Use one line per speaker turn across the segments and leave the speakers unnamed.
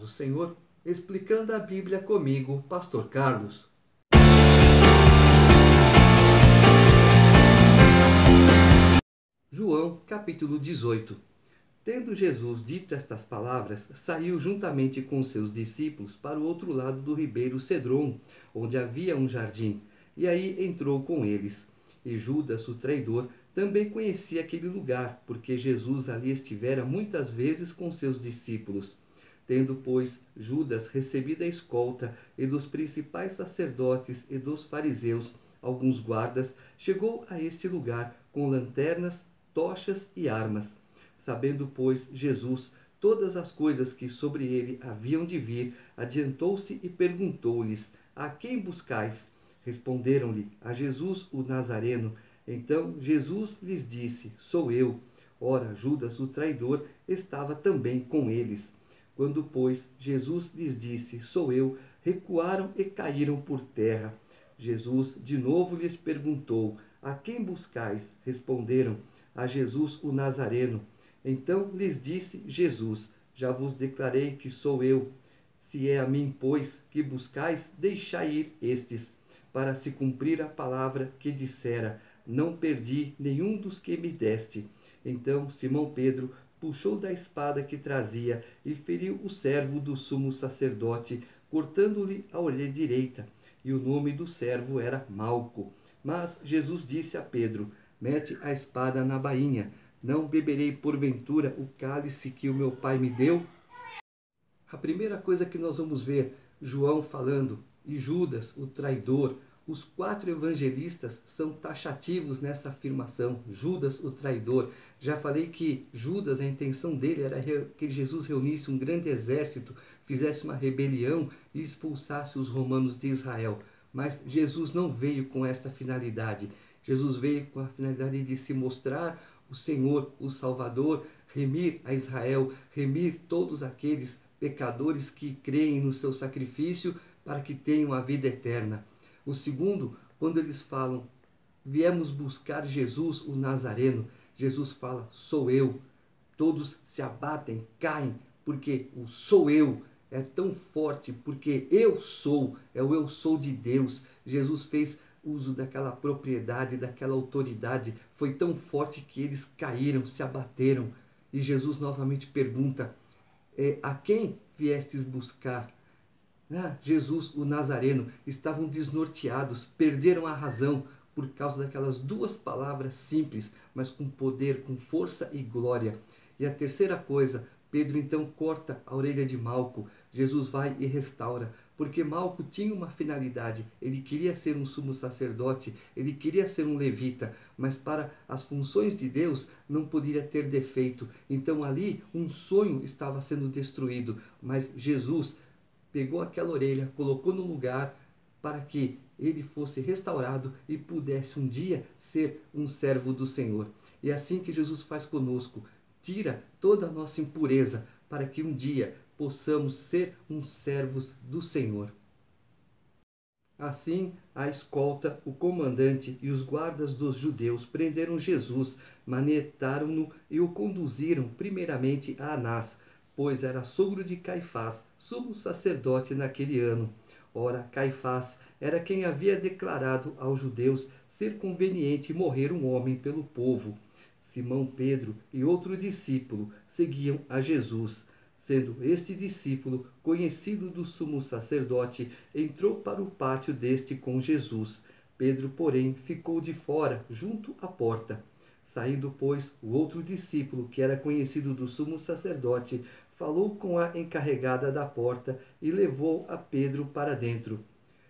do Senhor, explicando a Bíblia comigo, Pastor Carlos. João, capítulo 18. Tendo Jesus dito estas palavras, saiu juntamente com seus discípulos para o outro lado do ribeiro Cedron, onde havia um jardim, e aí entrou com eles. E Judas, o traidor, também conhecia aquele lugar, porque Jesus ali estivera muitas vezes com seus discípulos. Tendo, pois, Judas recebido a escolta e dos principais sacerdotes e dos fariseus alguns guardas, chegou a esse lugar com lanternas, tochas e armas. Sabendo, pois, Jesus todas as coisas que sobre ele haviam de vir, adiantou-se e perguntou-lhes: A quem buscais? Responderam-lhe: A Jesus o Nazareno. Então Jesus lhes disse: Sou eu. Ora, Judas, o traidor, estava também com eles. Quando, pois, Jesus lhes disse: Sou eu, recuaram e caíram por terra. Jesus de novo lhes perguntou: A quem buscais? Responderam: A Jesus o Nazareno. Então lhes disse Jesus: Já vos declarei que sou eu. Se é a mim, pois, que buscais, deixai ir estes, para se cumprir a palavra que dissera: Não perdi nenhum dos que me deste. Então Simão Pedro puxou da espada que trazia e feriu o servo do sumo sacerdote, cortando-lhe a orelha direita. E o nome do servo era Malco. Mas Jesus disse a Pedro: Mete a espada na bainha. Não beberei porventura o cálice que o meu Pai me deu? A primeira coisa que nós vamos ver João falando, e Judas, o traidor, os 4 evangelistas são taxativos nessa afirmação. Judas, o traidor. Já falei que Judas, a intenção dele era que Jesus reunisse um grande exército, fizesse uma rebelião e expulsasse os romanos de Israel. Mas Jesus não veio com esta finalidade. Jesus veio com a finalidade de se mostrar o Senhor, o Salvador, remir a Israel, remir todos aqueles pecadores que creem no seu sacrifício para que tenham a vida eterna. O segundo, quando eles falam, viemos buscar Jesus, o Nazareno, Jesus fala, sou eu. Todos se abatem, caem, porque o sou eu é tão forte, porque eu sou, é o eu sou de Deus. Jesus fez uso daquela propriedade, daquela autoridade, foi tão forte que eles caíram, se abateram. E Jesus novamente pergunta, a quem viestes buscar? Jesus, o Nazareno. Estavam desnorteados, perderam a razão por causa daquelas 2 palavras simples, mas com poder, com força e glória. E a terceira coisa, Pedro então corta a orelha de Malco. Jesus vai e restaura, porque Malco tinha uma finalidade. Ele queria ser um sumo sacerdote, ele queria ser um levita, mas para as funções de Deus não poderia ter defeito. Então ali um sonho estava sendo destruído, mas Jesus pegou aquela orelha, colocou no lugar para que ele fosse restaurado e pudesse um dia ser um servo do Senhor. E é assim que Jesus faz conosco, tira toda a nossa impureza para que um dia possamos ser uns servos do Senhor. Assim, a escolta, o comandante e os guardas dos judeus prenderam Jesus, manietaram-no e o conduziram primeiramente a Anás, pois era sogro de Caifás, sumo sacerdote naquele ano. Ora, Caifás era quem havia declarado aos judeus ser conveniente morrer um homem pelo povo. Simão Pedro e outro discípulo seguiam a Jesus. Sendo este discípulo conhecido do sumo sacerdote, entrou para o pátio deste com Jesus. Pedro, porém, ficou de fora, junto à porta. Saindo, pois, o outro discípulo, que era conhecido do sumo sacerdote, falou com a encarregada da porta e levou a Pedro para dentro.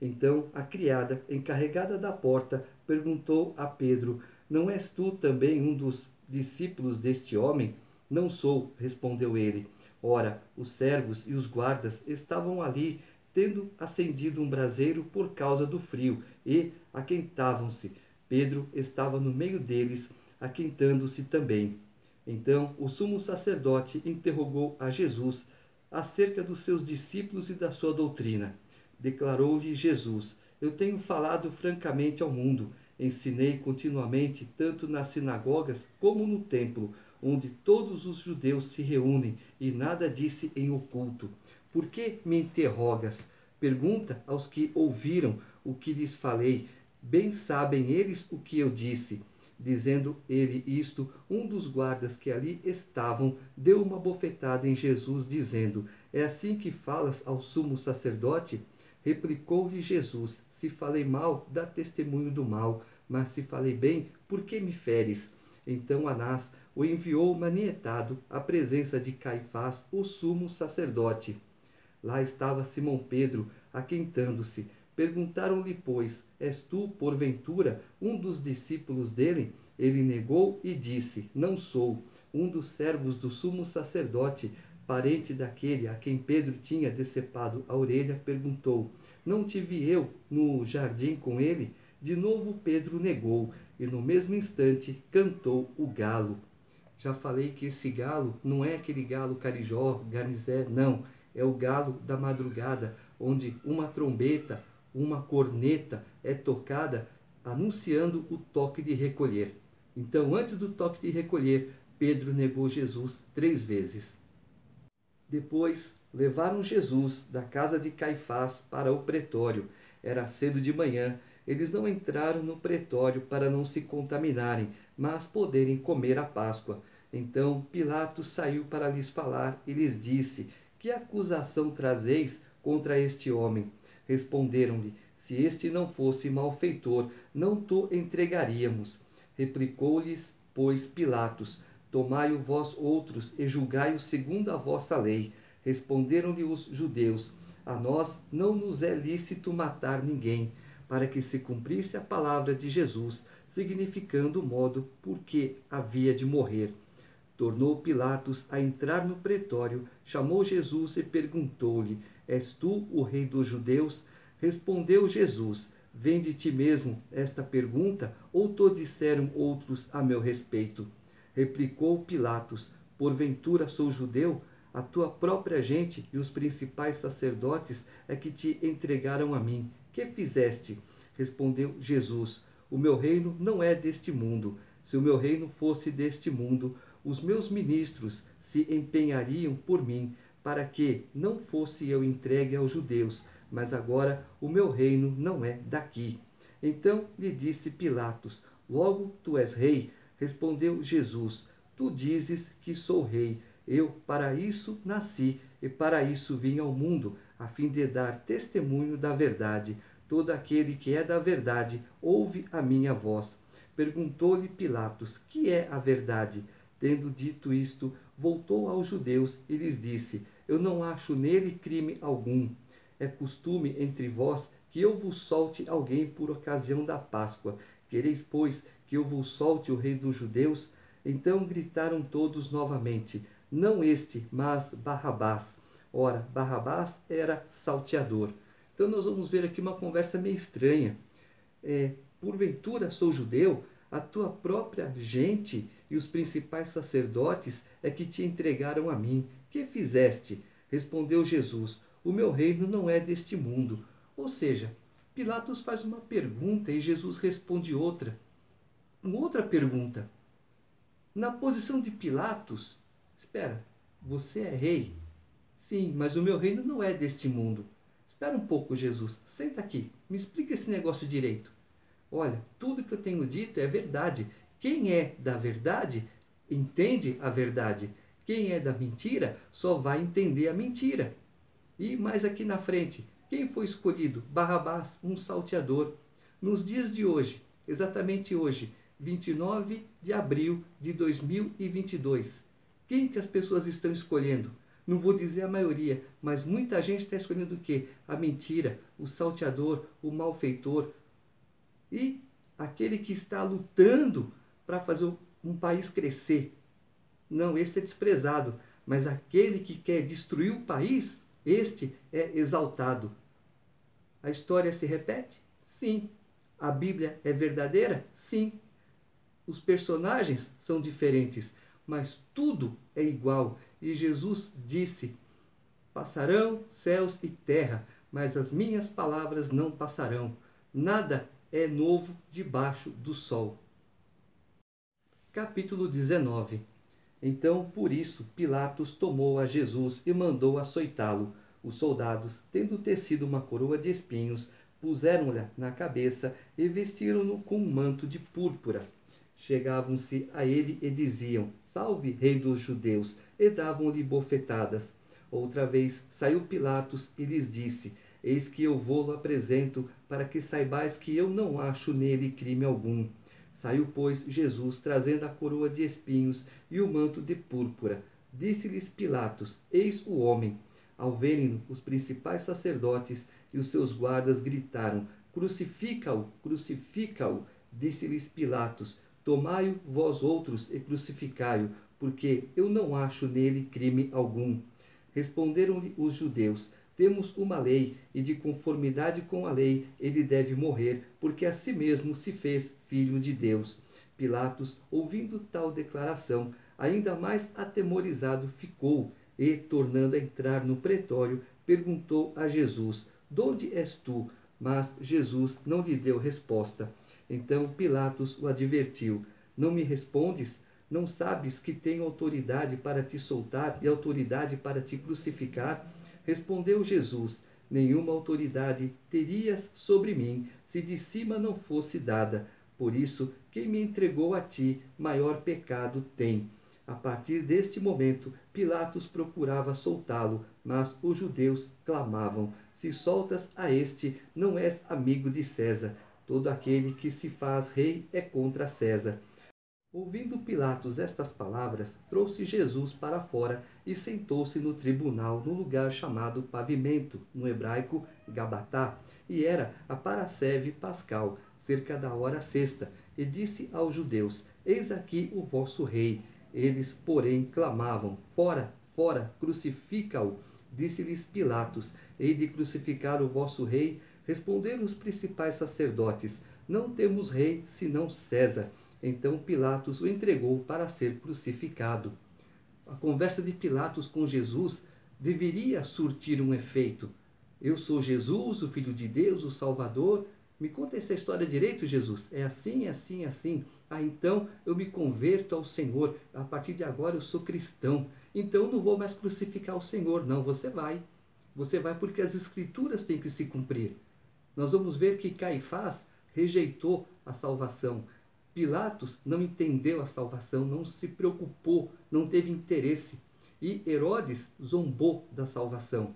Então a criada, encarregada da porta, perguntou a Pedro: Não és tu também um dos discípulos deste homem? Não sou, respondeu ele. Ora, os servos e os guardas estavam ali, tendo acendido um braseiro por causa do frio, e aquentavam-se. Pedro estava no meio deles, aquentando-se também. Então o sumo sacerdote interrogou a Jesus acerca dos seus discípulos e da sua doutrina. Declarou-lhe Jesus: Eu tenho falado francamente ao mundo, ensinei continuamente, tanto nas sinagogas como no templo, onde todos os judeus se reúnem, e nada disse em oculto. Por que me interrogas? Pergunta aos que ouviram o que lhes falei. Bem sabem eles o que eu disse. Dizendo ele isto, um dos guardas que ali estavam deu uma bofetada em Jesus, dizendo: É assim que falas ao sumo sacerdote? Replicou-lhe Jesus: Se falei mal, dá testemunho do mal, mas se falei bem, por que me feres? Então Anás o enviou manietado à presença de Caifás, o sumo sacerdote. Lá estava Simão Pedro, aquentando-se. Perguntaram-lhe, pois, És tu, porventura, um dos discípulos dele? Ele negou e disse, Não sou. Um dos servos do sumo sacerdote, parente daquele a quem Pedro tinha decepado a orelha, perguntou, Não te vi eu no jardim com ele? De novo Pedro negou, e no mesmo instante cantou o galo. Já falei que esse galo não é aquele galo carijó, garnizé, não. É o galo da madrugada, onde uma trombeta, uma corneta é tocada anunciando o toque de recolher. Então, antes do toque de recolher, Pedro negou Jesus 3 vezes. Depois, levaram Jesus da casa de Caifás para o pretório. Era cedo de manhã. Eles não entraram no pretório para não se contaminarem, mas poderem comer a Páscoa. Então Pilatos saiu para lhes falar e lhes disse, Que acusação trazeis contra este homem? Responderam-lhe, Se este não fosse malfeitor, não to entregaríamos. Replicou-lhes, pois, Pilatos, Tomai-o vós outros e julgai-o segundo a vossa lei. Responderam-lhe os judeus, A nós não nos é lícito matar ninguém, para que se cumprisse a palavra de Jesus, significando o modo por que havia de morrer. Tornou Pilatos a entrar no pretório, chamou Jesus e perguntou-lhe, És tu o rei dos judeus? Respondeu Jesus, Vem de ti mesmo esta pergunta, ou to disseram outros a meu respeito? Replicou Pilatos, Porventura sou judeu? A tua própria gente e os principais sacerdotes é que te entregaram a mim. Que fizeste? Respondeu Jesus, O meu reino não é deste mundo. Se o meu reino fosse deste mundo, os meus ministros se empenhariam por mim, para que não fosse eu entregue aos judeus, mas agora o meu reino não é daqui. Então lhe disse Pilatos, Logo tu és rei? Respondeu Jesus, Tu dizes que sou rei. Eu para isso nasci e para isso vim ao mundo, a fim de dar testemunho da verdade. Todo aquele que é da verdade ouve a minha voz. Perguntou-lhe Pilatos, que é a verdade? Tendo dito isto, voltou aos judeus e lhes disse, Eu não acho nele crime algum. É costume entre vós que eu vos solte alguém por ocasião da Páscoa. Quereis, pois, que eu vos solte o rei dos judeus? Então gritaram todos novamente, não este, mas Barrabás. Ora, Barrabás era salteador. Então nós vamos ver aqui uma conversa meio estranha. Porventura sou judeu? A tua própria gente e os principais sacerdotes é que te entregaram a mim. Que fizeste? Respondeu Jesus, o meu reino não é deste mundo. Ou seja, Pilatos faz uma pergunta e Jesus responde outra. Uma outra pergunta. Na posição de Pilatos, espera, você é rei? Sim, mas o meu reino não é deste mundo. Espera um pouco, Jesus, senta aqui, me explica esse negócio direito. Olha, tudo que eu tenho dito é verdade. Quem é da verdade, entende a verdade. Quem é da mentira, só vai entender a mentira. E mais aqui na frente, quem foi escolhido? Barrabás, um salteador. Nos dias de hoje, exatamente hoje, 29 de abril de 2022. Quem que as pessoas estão escolhendo? Não vou dizer a maioria, mas muita gente está escolhendo o quê? A mentira, o salteador, o malfeitor. E aquele que está lutando para fazer um país crescer. Não, esse é desprezado. Mas aquele que quer destruir o país, este é exaltado. A história se repete? Sim. A Bíblia é verdadeira? Sim. Os personagens são diferentes, mas tudo é igual. E Jesus disse, Passarão céus e terra, mas as minhas palavras não passarão. Nada é novo debaixo do sol. Capítulo 19. Então, por isso, Pilatos tomou a Jesus e mandou açoitá-lo. Os soldados, tendo tecido uma coroa de espinhos, puseram-lhe na cabeça e vestiram-no com um manto de púrpura. Chegavam-se a ele e diziam: Salve, rei dos judeus! E davam-lhe bofetadas. Outra vez saiu Pilatos e lhes disse: Eis que eu vou-lo apresento, para que saibais que eu não acho nele crime algum. Saiu, pois, Jesus, trazendo a coroa de espinhos e o manto de púrpura. Disse-lhes Pilatos: Eis o homem. Ao verem-no, os principais sacerdotes e os seus guardas gritaram: Crucifica-o! Crucifica-o! Disse-lhes Pilatos: Tomai-o vós outros e crucificai-o, porque eu não acho nele crime algum. Responderam-lhe os judeus: Temos uma lei, e de conformidade com a lei ele deve morrer, porque a si mesmo se fez filho de Deus. Pilatos, ouvindo tal declaração, ainda mais atemorizado ficou, e, tornando a entrar no pretório, perguntou a Jesus: Donde és tu? Mas Jesus não lhe deu resposta. Então Pilatos o advertiu: Não me respondes? Não sabes que tenho autoridade para te soltar e autoridade para te crucificar? Respondeu Jesus: Nenhuma autoridade terias sobre mim, se de cima não fosse dada. Por isso, quem me entregou a ti, maior pecado tem. A partir deste momento, Pilatos procurava soltá-lo, mas os judeus clamavam: Se soltas a este, não és amigo de César. Todo aquele que se faz rei é contra César. Ouvindo Pilatos estas palavras, trouxe Jesus para fora e sentou-se no tribunal no lugar chamado Pavimento, no hebraico Gabatá, e era a parasceve pascal, cerca da hora sexta, e disse aos judeus: Eis aqui o vosso rei. Eles, porém, clamavam: Fora, fora, crucifica-o. Disse-lhes Pilatos: Hei de crucificar o vosso rei? Responderam os principais sacerdotes: Não temos rei senão César. Então Pilatos o entregou para ser crucificado. A conversa de Pilatos com Jesus deveria surtir um efeito. Eu sou Jesus, o Filho de Deus, o Salvador. Me conta essa história direito, Jesus. É assim, é assim, é assim. Ah, então eu me converto ao Senhor. A partir de agora eu sou cristão. Então não vou mais crucificar o Senhor. Não, você vai. Você vai porque as Escrituras têm que se cumprir. Nós vamos ver que Caifás rejeitou a salvação. Pilatos não entendeu a salvação, não se preocupou, não teve interesse. E Herodes zombou da salvação.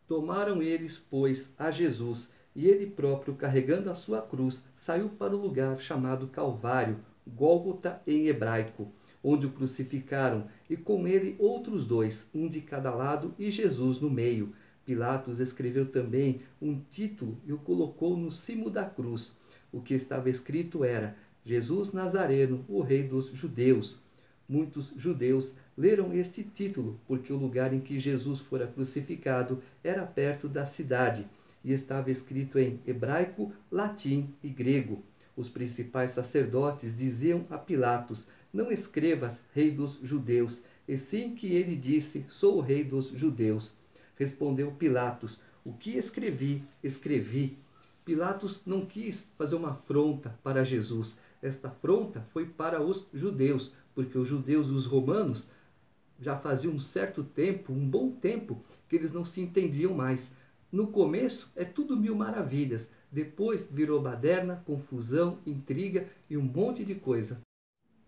Tomaram eles, pois, a Jesus, e ele próprio, carregando a sua cruz, saiu para o lugar chamado Calvário, Gólgota em hebraico, onde o crucificaram, e com ele outros dois, um de cada lado e Jesus no meio. Pilatos escreveu também um título e o colocou no cimo da cruz. O que estava escrito era: Jesus Nazareno, o Rei dos Judeus. Muitos judeus leram este título porque o lugar em que Jesus fora crucificado era perto da cidade e estava escrito em hebraico, latim e grego. Os principais sacerdotes diziam a Pilatos: Não escrevas Rei dos Judeus, e sim que ele disse: Sou o Rei dos Judeus. Respondeu Pilatos: O que escrevi, escrevi. Pilatos não quis fazer uma afronta para Jesus. Esta afronta foi para os judeus, porque os judeus e os romanos já faziam um certo tempo, um bom tempo, que eles não se entendiam mais. No começo é tudo mil maravilhas, depois virou baderna, confusão, intriga e um monte de coisa.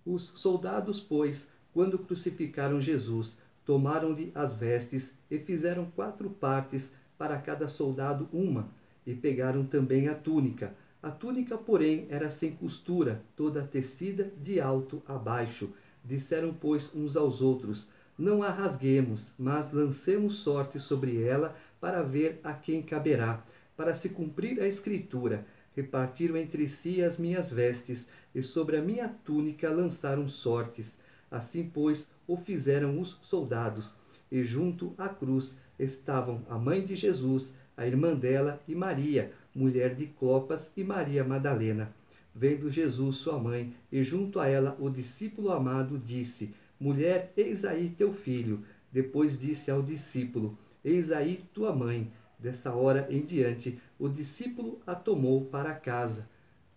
Os soldados, pois, quando crucificaram Jesus, tomaram-lhe as vestes e fizeram 4 partes, para cada soldado uma, e pegaram também a túnica. A túnica, porém, era sem costura, toda tecida de alto a baixo. Disseram, pois, uns aos outros: Não a rasguemos, mas lancemos sorte sobre ela, para ver a quem caberá. Para se cumprir a Escritura: Repartiram entre si as minhas vestes, e sobre a minha túnica lançaram sortes. Assim, pois, o fizeram os soldados. E junto à cruz estavam a mãe de Jesus, a irmã dela e Maria, mulher de Clopas, e Maria Madalena. Vendo Jesus sua mãe, e junto a ela o discípulo amado, disse: Mulher, eis aí teu filho. Depois disse ao discípulo: Eis aí tua mãe. Dessa hora em diante, o discípulo a tomou para casa.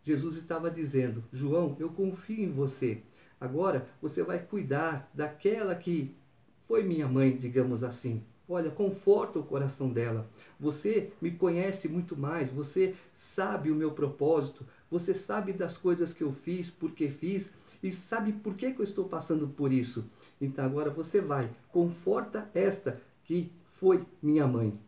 Jesus estava dizendo: João, eu confio em você. Agora você vai cuidar daquela que foi minha mãe, digamos assim. Olha, conforta o coração dela. Você me conhece muito mais, você sabe o meu propósito, você sabe das coisas que eu fiz, por que fiz, e sabe por que eu estou passando por isso. Então agora você vai, conforta esta que foi minha mãe.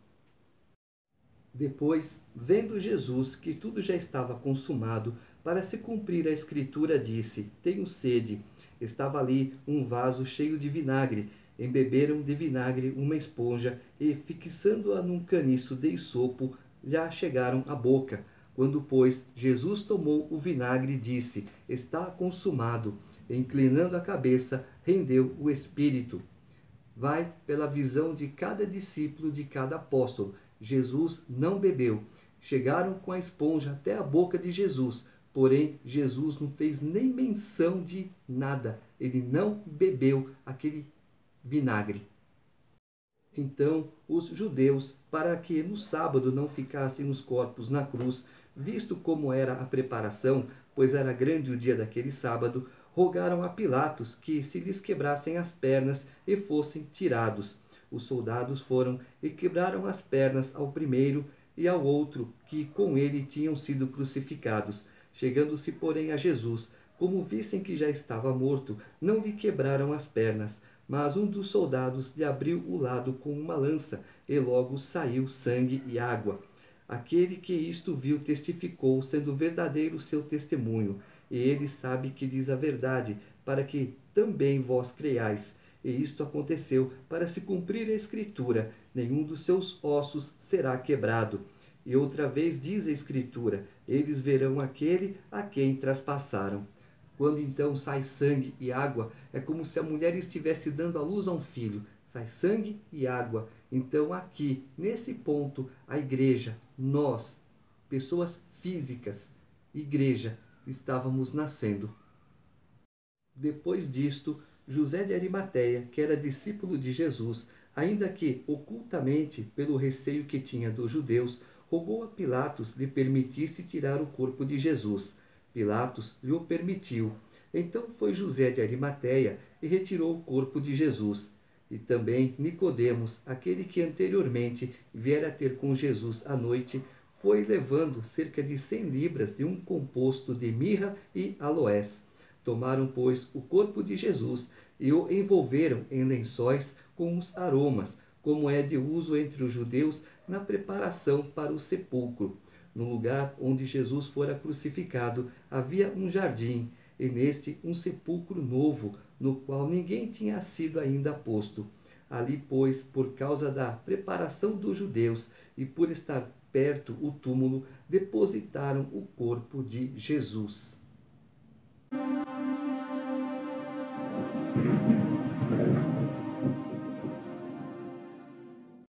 Depois, vendo Jesus que tudo já estava consumado, para se cumprir a escritura, disse: Tenho sede. Estava ali um vaso cheio de vinagre. Embeberam de vinagre uma esponja e, fixando-a num caniço de esopo, lhe chegaram à boca. Quando, pois, Jesus tomou o vinagre, disse: Está consumado. E, inclinando a cabeça, rendeu o espírito. Vai pela visão de cada discípulo, de cada apóstolo. Jesus não bebeu. Chegaram com a esponja até a boca de Jesus, porém Jesus não fez nem menção de nada. Ele não bebeu aquele vinagre. Então os judeus, para que no sábado não ficassem os corpos na cruz, visto como era a preparação, pois era grande o dia daquele sábado, rogaram a Pilatos que se lhes quebrassem as pernas e fossem tirados. Os soldados foram e quebraram as pernas ao primeiro e ao outro, que com ele tinham sido crucificados. Chegando-se, porém, a Jesus, como vissem que já estava morto, não lhe quebraram as pernas, mas um dos soldados lhe abriu o lado com uma lança, e logo saiu sangue e água. Aquele que isto viu testificou, sendo verdadeiro o seu testemunho, e ele sabe que diz a verdade, para que também vós creiais. E isto aconteceu para se cumprir a Escritura: nenhum dos seus ossos será quebrado. E outra vez diz a Escritura: eles verão aquele a quem traspassaram. Quando então sai sangue e água, é como se a mulher estivesse dando à luz a um filho. Sai sangue e água. Então aqui, nesse ponto, a igreja, nós, pessoas físicas, igreja, estávamos nascendo. Depois disto, José de Arimateia, que era discípulo de Jesus, ainda que ocultamente, pelo receio que tinha dos judeus, rogou a Pilatos lhe permitisse tirar o corpo de Jesus. Pilatos lhe o permitiu. Então foi José de Arimateia e retirou o corpo de Jesus. E também Nicodemos, aquele que anteriormente viera ter com Jesus à noite, foi levando cerca de 100 libras de um composto de mirra e aloés. Tomaram, pois, o corpo de Jesus e o envolveram em lençóis com os aromas, como é de uso entre os judeus na preparação para o sepulcro. No lugar onde Jesus fora crucificado havia um jardim, e neste um sepulcro novo, no qual ninguém tinha sido ainda posto. Ali, pois, por causa da preparação dos judeus e por estar perto o túmulo, depositaram o corpo de Jesus.